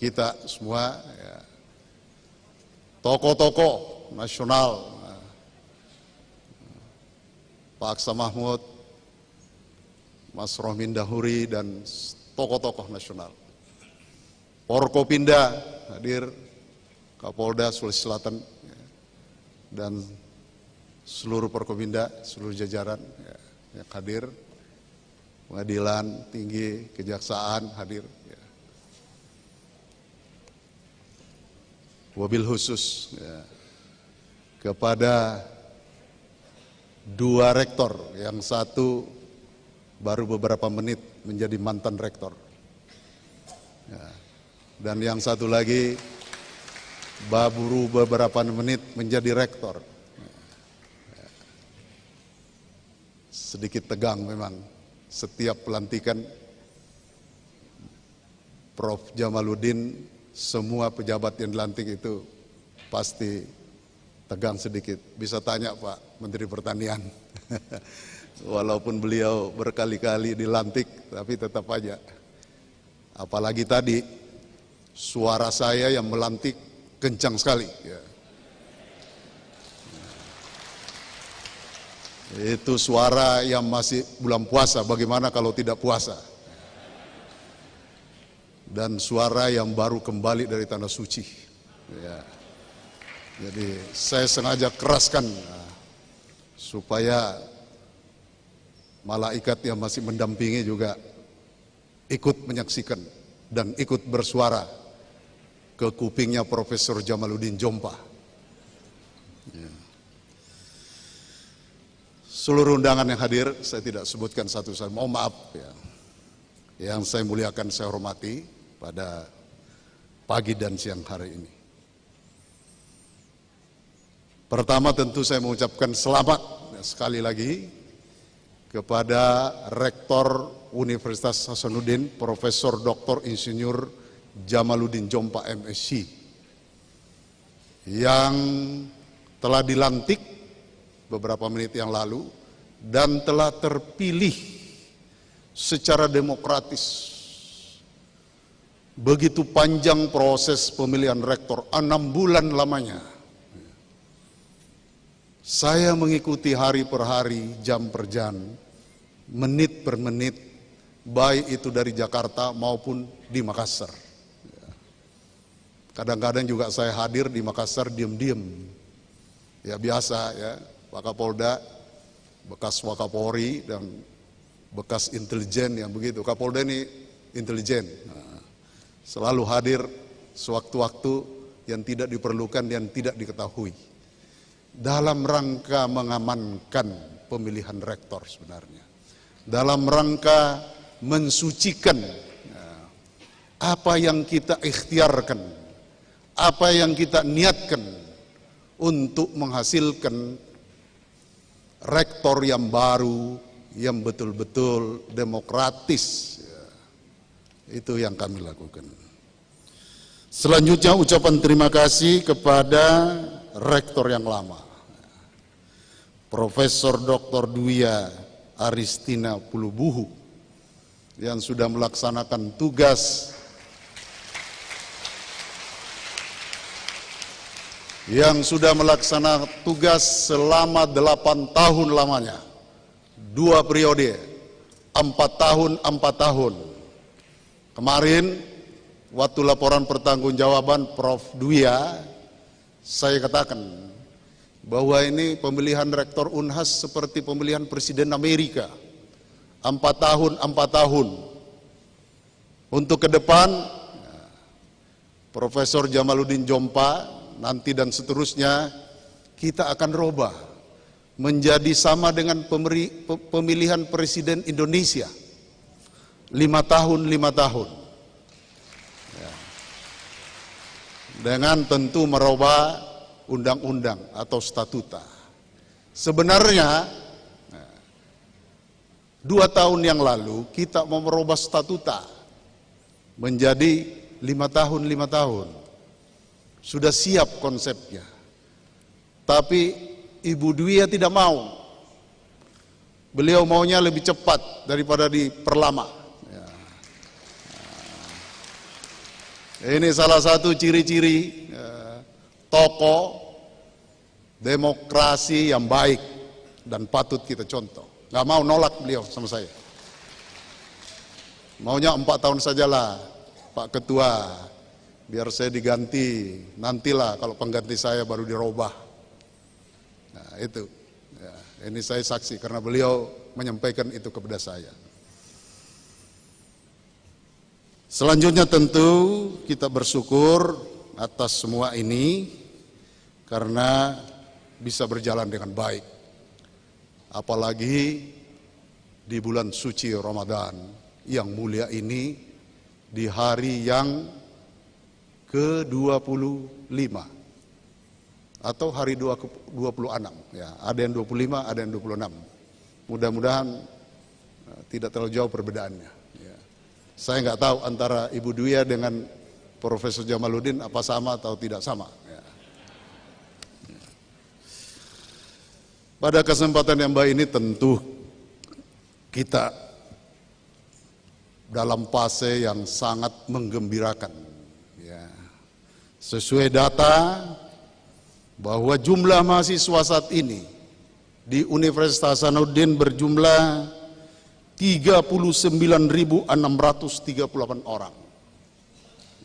kita semua, ya. Tokoh-tokoh nasional, Pak Aksa Mahmud, Mas Rohmin Dahuri, dan tokoh-tokoh nasional. Forkopimda hadir, Kapolda Sulawesi Selatan, ya, dan seluruh Forkopimda, seluruh jajaran, ya, yang hadir. Pengadilan Tinggi, Kejaksaan hadir, ya. Wabil khusus, ya, kepada dua rektor, yang satu baru beberapa menit menjadi mantan rektor, ya, dan yang satu lagi baru beberapa menit menjadi rektor. Ya. Sedikit tegang memang setiap pelantikan Prof. Jamaluddin. Semua pejabat yang dilantik itu pasti tegang sedikit. Bisa tanya Pak Menteri Pertanian. Walaupun beliau berkali-kali dilantik, tapi tetap aja. Apalagi tadi, suara saya yang melantik kencang sekali. Ya. Itu suara yang masih bulan puasa, bagaimana kalau tidak puasa? Dan suara yang baru kembali dari tanah suci, ya. Jadi saya sengaja keraskan supaya malaikat yang masih mendampingi juga ikut menyaksikan dan ikut bersuara ke kupingnya Profesor Jamaluddin Jompa. Ya. Seluruh undangan yang hadir saya tidak sebutkan satu-satu, mohon maaf, ya. Yang saya muliakan, saya hormati pada pagi dan siang hari ini. Pertama tentu saya mengucapkan selamat sekali lagi kepada Rektor Universitas Hasanuddin, Profesor Dr. Insinyur Jamaluddin Jompa MSc, yang telah dilantik beberapa menit yang lalu dan telah terpilih secara demokratis. Begitu panjang proses pemilihan rektor, 6 bulan lamanya. Saya mengikuti hari per hari, jam per jam, menit per menit, baik itu dari Jakarta maupun di Makassar. Kadang-kadang juga saya hadir di Makassar diam-diam. Ya biasa ya, Pak Kapolda, bekas Wakapolri dan bekas intelijen yang begitu. Kapolda ini intelijen. Selalu hadir sewaktu-waktu yang tidak diperlukan dan tidak diketahui. Dalam rangka mengamankan pemilihan rektor sebenarnya. Dalam rangka mensucikan apa yang kita ikhtiarkan, apa yang kita niatkan untuk menghasilkan rektor yang baru, yang betul-betul demokratis. Itu yang kami lakukan. Selanjutnya ucapan terima kasih kepada rektor yang lama, Profesor Dr. Dwiya Aristina Pulubuhu, yang sudah melaksanakan tugas selama 8 tahun lamanya, 2 periode, 4 tahun. Kemarin waktu laporan pertanggungjawaban Prof. Dwiya, saya katakan bahwa ini pemilihan rektor Unhas seperti pemilihan presiden Amerika, 4 tahun. Untuk ke depan, Profesor Jamaluddin Jompa nanti dan seterusnya kita akan robah menjadi sama dengan pemilihan presiden Indonesia, 5 tahun. Ya. dengan tentu merubah undang-undang atau statuta. Sebenarnya 2 tahun yang lalu kita mau merubah statuta menjadi 5 tahun, 5 tahun. Sudah siap konsepnya. Tapi Ibu Dwi tidak mau. Beliau maunya lebih cepat daripada diperlama. Ya. Ini salah satu ciri-ciri tokoh demokrasi yang baik dan patut kita contoh. Nggak mau nolak beliau sama saya. Maunya 4 tahun sajalah, Pak Ketua. Biar saya diganti, nantilah kalau pengganti saya baru dirubah. Nah itu, ya, ini saya saksi karena beliau menyampaikan itu kepada saya. Selanjutnya tentu kita bersyukur atas semua ini karena bisa berjalan dengan baik. Apalagi di bulan suci Ramadan yang mulia ini, di hari yang ke-25 atau hari 26 ya, ada yang 25, ada yang 26. Mudah-mudahan tidak terlalu jauh perbedaannya ya. Saya nggak tahu antara Ibu Dwi dengan Profesor Jamaluddin apa sama atau tidak sama ya. Pada kesempatan yang baik ini tentu kita dalam fase yang sangat menggembirakan. Sesuai data bahwa jumlah mahasiswa saat ini di Universitas Hasanuddin berjumlah 39.638 orang.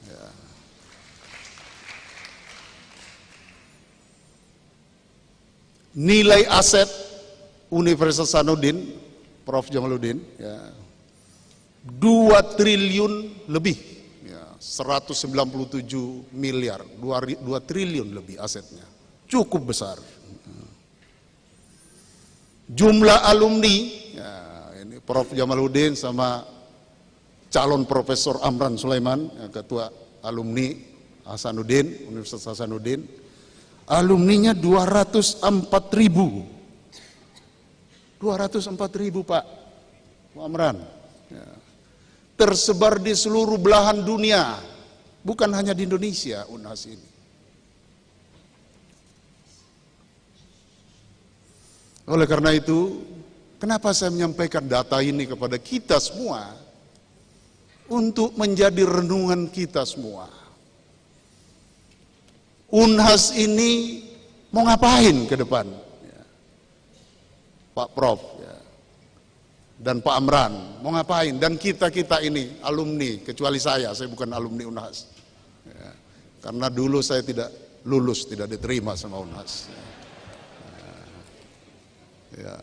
Ya. Nilai aset Universitas Hasanuddin, Prof. Jamaluddin, ya, 2 triliun lebih. 197 miliar, 2 triliun lebih asetnya. Cukup besar. Jumlah alumni, ya, ini Prof. Jamaluddin sama calon Profesor Amran Sulaiman, ya, ketua alumni Hasanuddin, Universitas Hasanuddin, alumninya 204.000. 204.000 Pak Amran. Ya. Tersebar di seluruh belahan dunia, bukan hanya di Indonesia UNHAS ini. Oleh karena itu, kenapa saya menyampaikan data ini kepada kita semua? Untuk menjadi renungan kita semua. UNHAS ini mau ngapain ke depan? Ya. Pak Prof. Ya. Dan Pak Amran mau ngapain, dan kita ini alumni, kecuali saya bukan alumni UNHAS ya, karena dulu saya tidak lulus, tidak diterima sama UNHAS ya.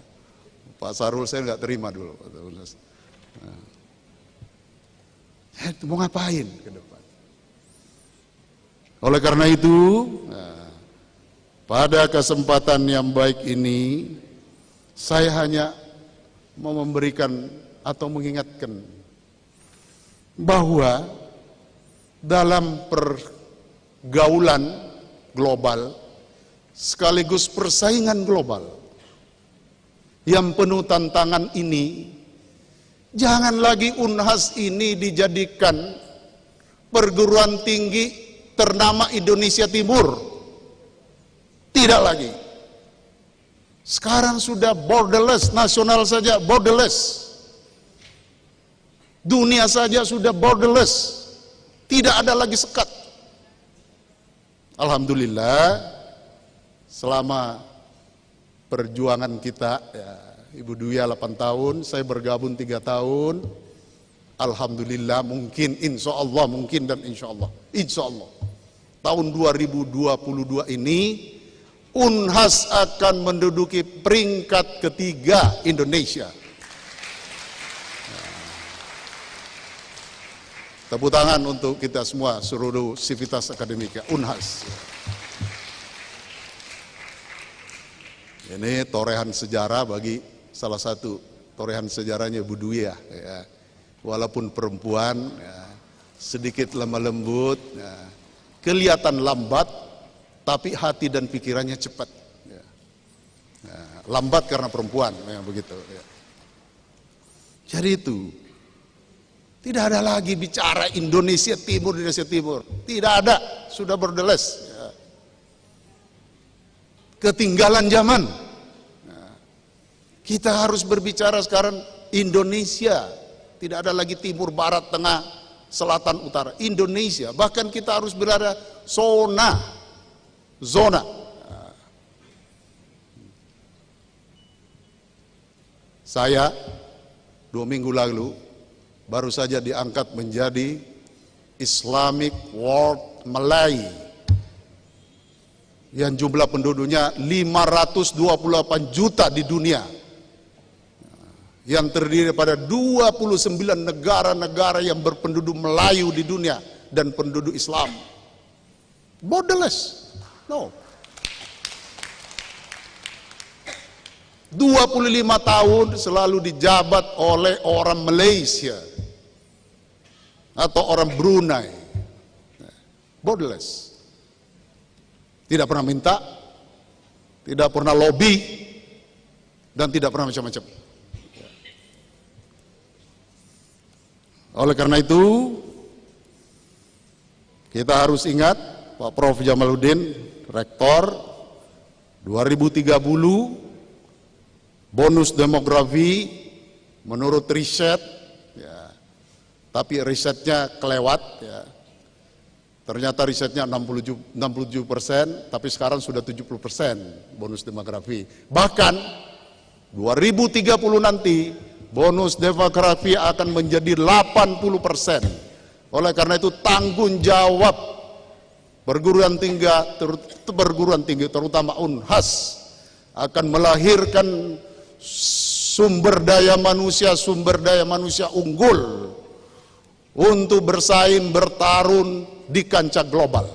Pak Sarul saya nggak terima dulu UNHAS ya. Mau ngapain ke depan? Oleh karena itu pada kesempatan yang baik ini saya hanya mau memberikan atau mengingatkan bahwa dalam pergaulan global sekaligus persaingan global yang penuh tantangan ini, jangan lagi UNHAS ini dijadikan perguruan tinggi ternama Indonesia Timur. Tidak lagi. Sekarang sudah borderless, nasional saja borderless. Dunia saja sudah borderless. Tidak ada lagi sekat. Alhamdulillah, selama perjuangan kita, ya, Ibu Dwi 8 tahun, saya bergabung 3 tahun. Alhamdulillah, mungkin, insya Allah, mungkin dan insya Allah. Tahun 2022 ini, UNHAS akan menduduki peringkat ketiga Indonesia. Tepuk tangan untuk kita semua, seluruh sivitas akademika UNHAS. Ini torehan sejarah bagi salah satu torehan sejarahnya Bu Dwi ya. Walaupun perempuan, ya, sedikit lemah lembut, ya, kelihatan lambat, tapi hati dan pikirannya cepat. Ya. Nah, lambat karena perempuan, memang begitu. Ya. Jadi itu, tidak ada lagi bicara Indonesia Timur, tidak ada, sudah berdeles. Ya. Ketinggalan zaman. Nah, kita harus berbicara sekarang Indonesia, tidak ada lagi timur, barat, tengah, selatan, utara. Indonesia, bahkan kita harus berada zona. Saya 2 minggu lalu baru saja diangkat menjadi Islamic World Malay yang jumlah penduduknya 528 juta di dunia, yang terdiri pada 29 negara-negara yang berpenduduk Melayu di dunia dan penduduk Islam. Borderless. No. 25 tahun selalu dijabat oleh orang Malaysia atau orang Brunei. Borderless. Tidak pernah minta, tidak pernah lobby, dan tidak pernah macam-macam. Oleh karena itu, kita harus ingat Pak Prof. Jamaluddin, Rektor, 2030 bonus demografi menurut riset, ya, tapi risetnya kelewat, ya. Ternyata risetnya 67%, tapi sekarang sudah 70% bonus demografi. Bahkan 2030 nanti bonus demografi akan menjadi 80%. Oleh karena itu tanggung jawab perguruan tinggi terutama Unhas akan melahirkan sumber daya manusia unggul untuk bersaing bertarung di kancah global.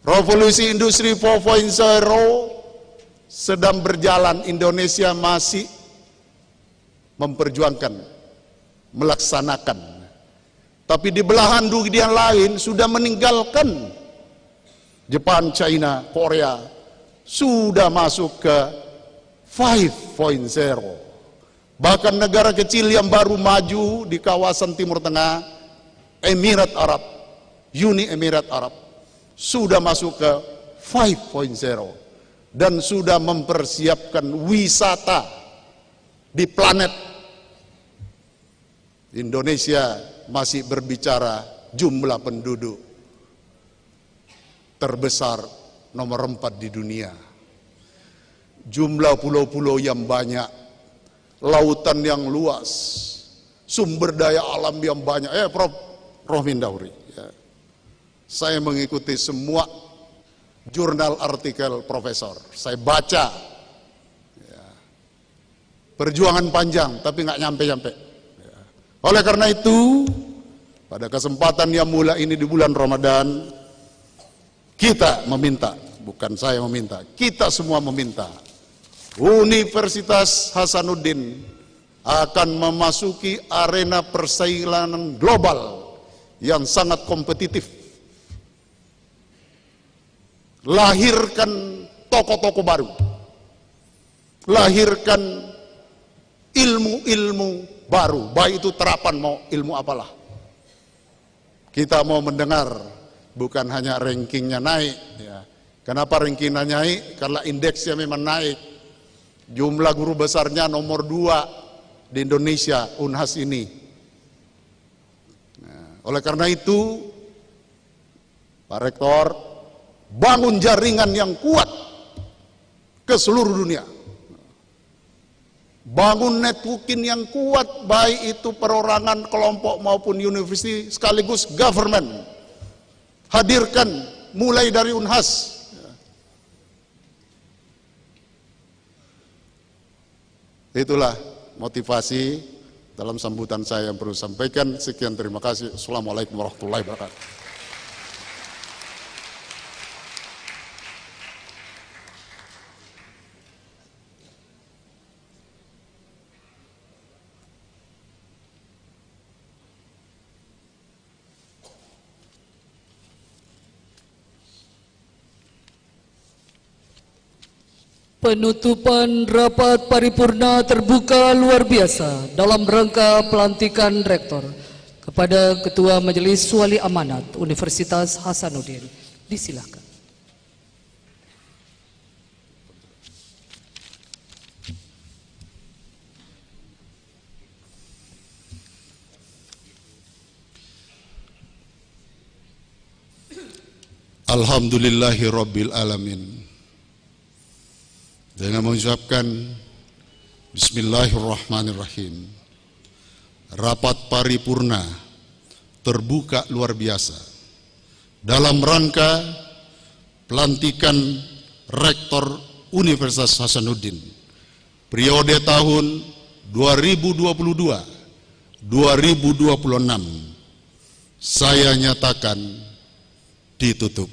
Revolusi industri 4.0 sedang berjalan. Indonesia masih memperjuangkan, melaksanakan. Tapi di belahan dunia lain sudah meninggalkan. Jepang, China, Korea sudah masuk ke 5.0. Bahkan negara kecil yang baru maju di kawasan Timur Tengah, Emirat Arab, Uni Emirat Arab, sudah masuk ke 5.0 dan sudah mempersiapkan wisata di planet. Indonesia masih berbicara jumlah penduduk terbesar nomor 4 di dunia. Jumlah pulau-pulau yang banyak, lautan yang luas, sumber daya alam yang banyak. Prof. Indauri, ya. Saya mengikuti semua jurnal artikel profesor. Saya baca, ya. Perjuangan panjang, tapi nggak nyampe-nyampe. Ya. Oleh karena itu, pada kesempatan yang mulia ini di bulan Ramadan, kita meminta, bukan saya meminta, kita semua meminta, Universitas Hasanuddin akan memasuki arena persaingan global yang sangat kompetitif. Lahirkan tokoh-tokoh baru, lahirkan ilmu-ilmu baru, baik itu terapan mau ilmu apalah. Kita mau mendengar, bukan hanya rankingnya naik, ya. Kenapa rankingnya naik? Karena indeksnya memang naik. Jumlah guru besarnya nomor 2 di Indonesia, Unhas ini. Nah, oleh karena itu, Pak Rektor, bangun jaringan yang kuat ke seluruh dunia. Bangun networking yang kuat, baik itu perorangan, kelompok maupun university, sekaligus government. Hadirkan mulai dari Unhas. Itulah motivasi dalam sambutan saya yang perlu sampaikan. Sekian, terima kasih. Assalamualaikum warahmatullahi wabarakatuh. Penutupan rapat paripurna terbuka luar biasa dalam rangka pelantikan rektor kepada Ketua Majelis Wali Amanat Universitas Hasanuddin. Disilakan. Alhamdulillahi Rabbil Alamin. Dengan mengucapkan Bismillahirrahmanirrahim, rapat paripurna terbuka luar biasa dalam rangka pelantikan Rektor Universitas Hasanuddin periode tahun 2022-2026 saya nyatakan ditutup.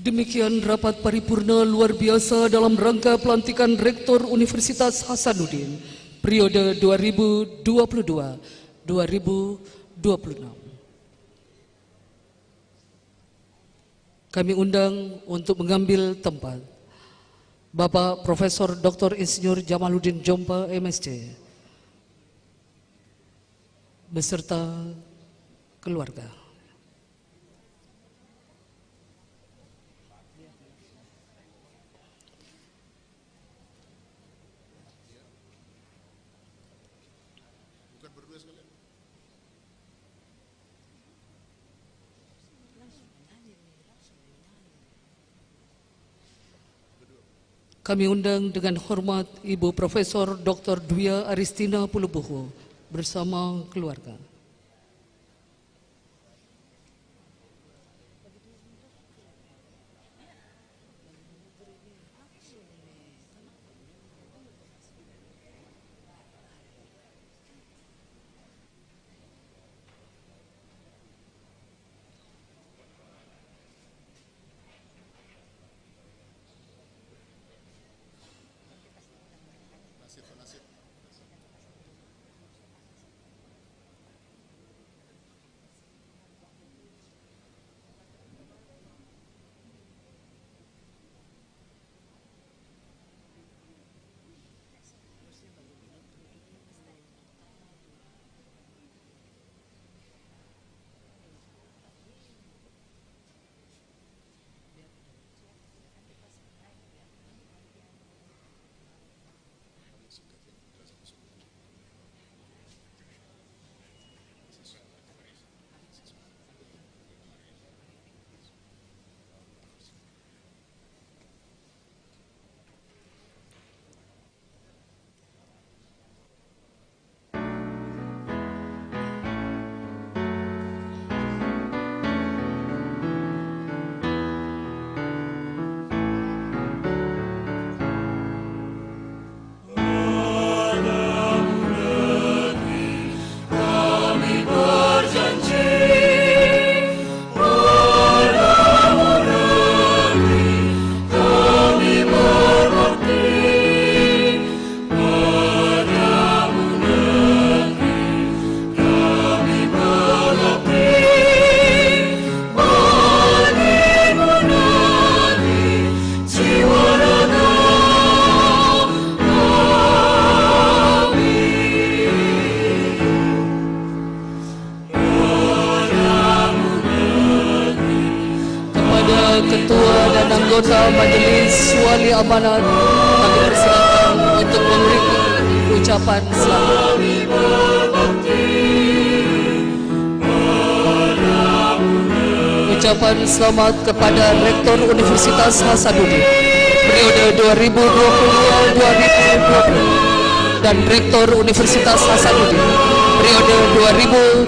Demikian rapat paripurna luar biasa dalam rangka pelantikan Rektor Universitas Hasanuddin periode 2022-2026. Kami undang untuk mengambil tempat Bapak Profesor Dr. Insinyur Jamaluddin Jompa MSc beserta keluarga. Kami undang dengan hormat Ibu Profesor Dr. Dwiya Aristina Pulubuhu bersama keluarga. Anggota Majelis Wali Amanat kami persilakan untuk memberikan ucapan selamat. Ucapan selamat kepada Rektor Universitas Hasanuddin periode 2022-2020 dan Rektor Universitas Hasanuddin periode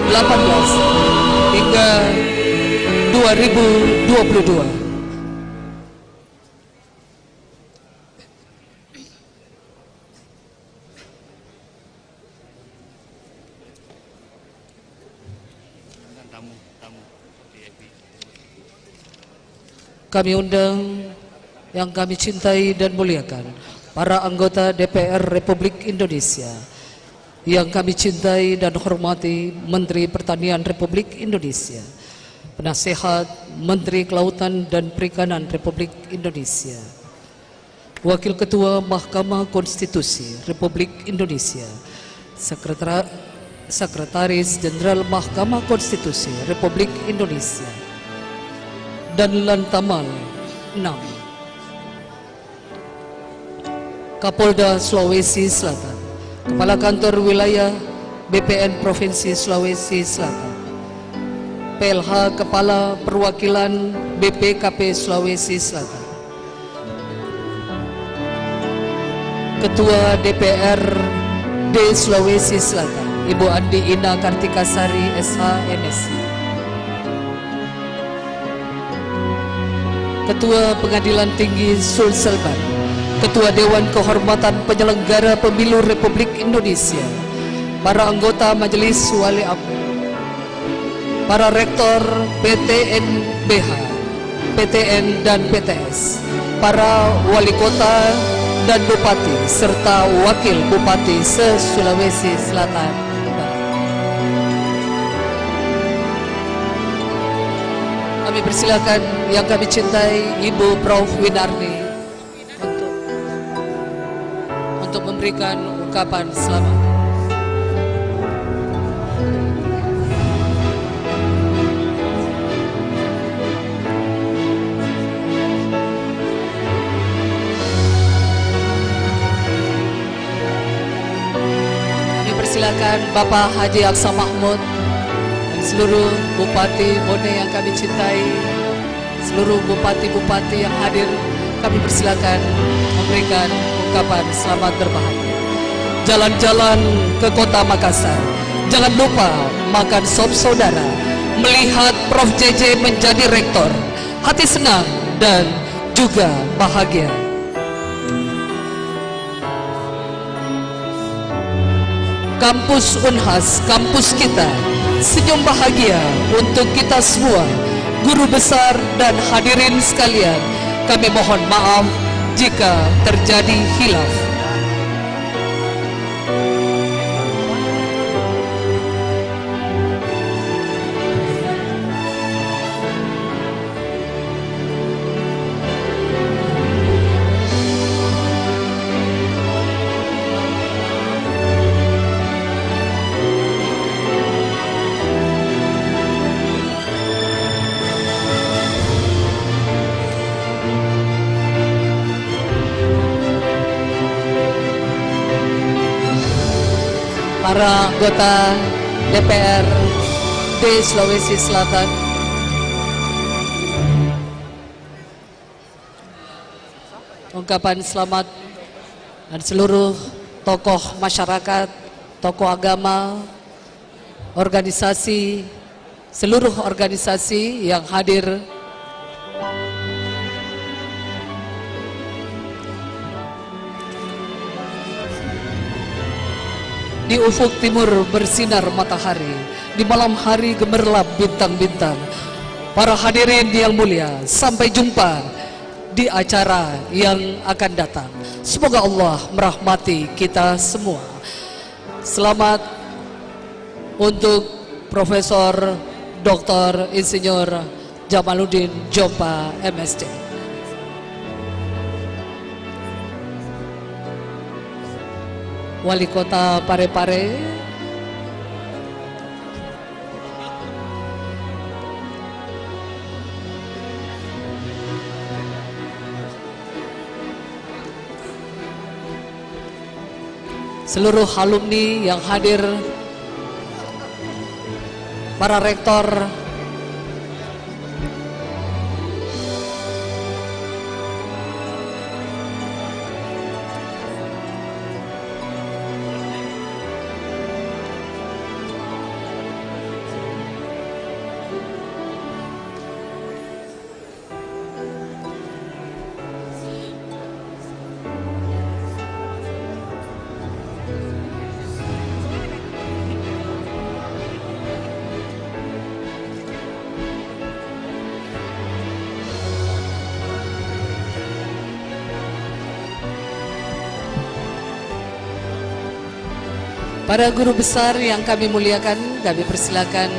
2018 hingga 2022. Kami undang yang kami cintai dan muliakan para anggota DPR Republik Indonesia Yang kami cintai dan hormati Menteri Pertanian Republik Indonesia, Penasehat Menteri Kelautan dan Perikanan Republik Indonesia, Wakil Ketua Mahkamah Konstitusi Republik Indonesia, Sekretaris Jenderal Mahkamah Konstitusi Republik Indonesia, dan Lantamal 6, Kapolda Sulawesi Selatan, Kepala Kantor Wilayah BPN Provinsi Sulawesi Selatan, PLH Kepala Perwakilan BPKP Sulawesi Selatan, Ketua DPRD Sulawesi Selatan, Ibu Andi Ina Kartikasari SH MSc, Ketua Pengadilan Tinggi Sulselbar, Ketua Dewan Kehormatan Penyelenggara Pemilu Republik Indonesia, para anggota Majelis Wali Amr, para rektor PTNBH, PTN dan PTS, para wali kota dan bupati serta wakil bupati se-Sulawesi Selatan. Kami persilakan yang kami cintai Ibu Prof Winarni untuk memberikan ungkapan selamat. Kami persilakan Bapak Haji Aksa Mahmud dan seluruh Bupati Bone yang kami cintai, seluruh bupati-bupati yang hadir, kami persilakan memberikan ungkapan selamat berbahagia. Jalan-jalan ke kota Makassar, jangan lupa makan sop saudara. Melihat Prof JJ menjadi rektor, hati senang dan juga bahagia. Kampus Unhas, kampus kita, senyum bahagia untuk kita semua. Guru besar dan hadirin sekalian, kami mohon maaf jika terjadi khilaf. Para anggota DPRD Sulawesi Selatan, ungkapan selamat, dan seluruh tokoh masyarakat, tokoh agama, organisasi, seluruh organisasi yang hadir. Di ufuk timur bersinar matahari, di malam hari gemerlap bintang-bintang. Para hadirin yang mulia, sampai jumpa di acara yang akan datang. Semoga Allah merahmati kita semua. Selamat untuk Profesor Dr. Insinyur Jamaluddin Jompa MSc. Wali Kota Parepare, seluruh alumni yang hadir, para rektor, Para guru besar yang kami muliakan, kami persilakan.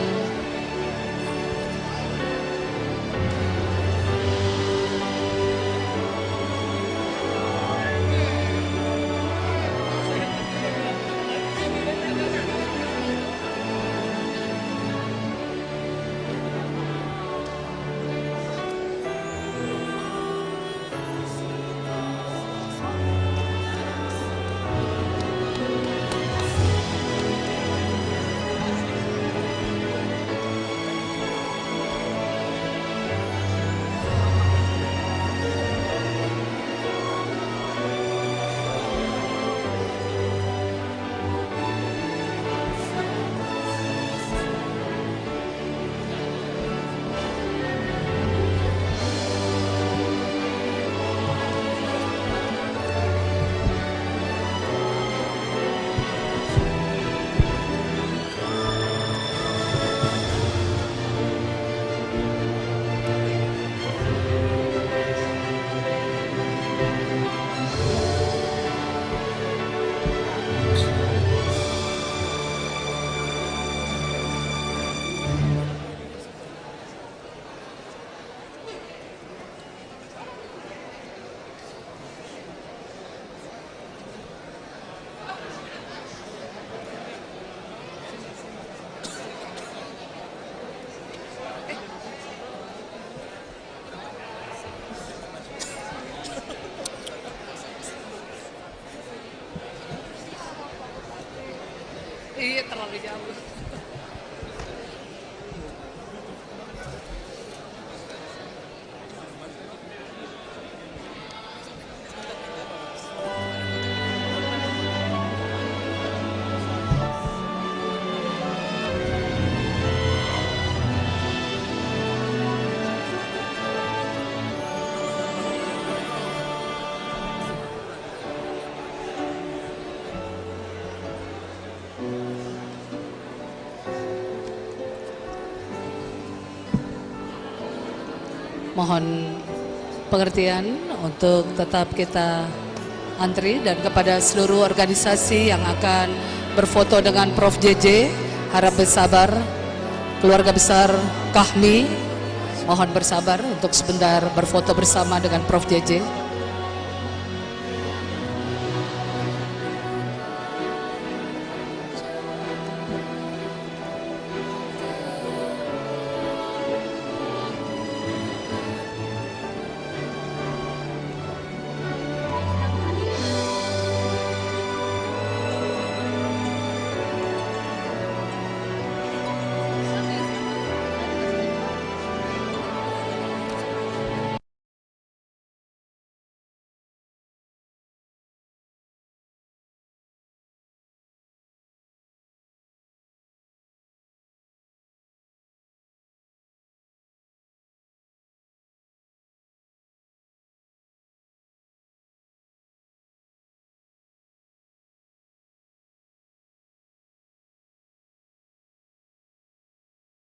Iya, terlalu jauh. Mohon pengertian untuk tetap kita antri, dan kepada seluruh organisasi yang akan berfoto dengan Prof. JJ, harap bersabar. Keluarga besar Kahmi, mohon bersabar untuk sebentar berfoto bersama dengan Prof. JJ.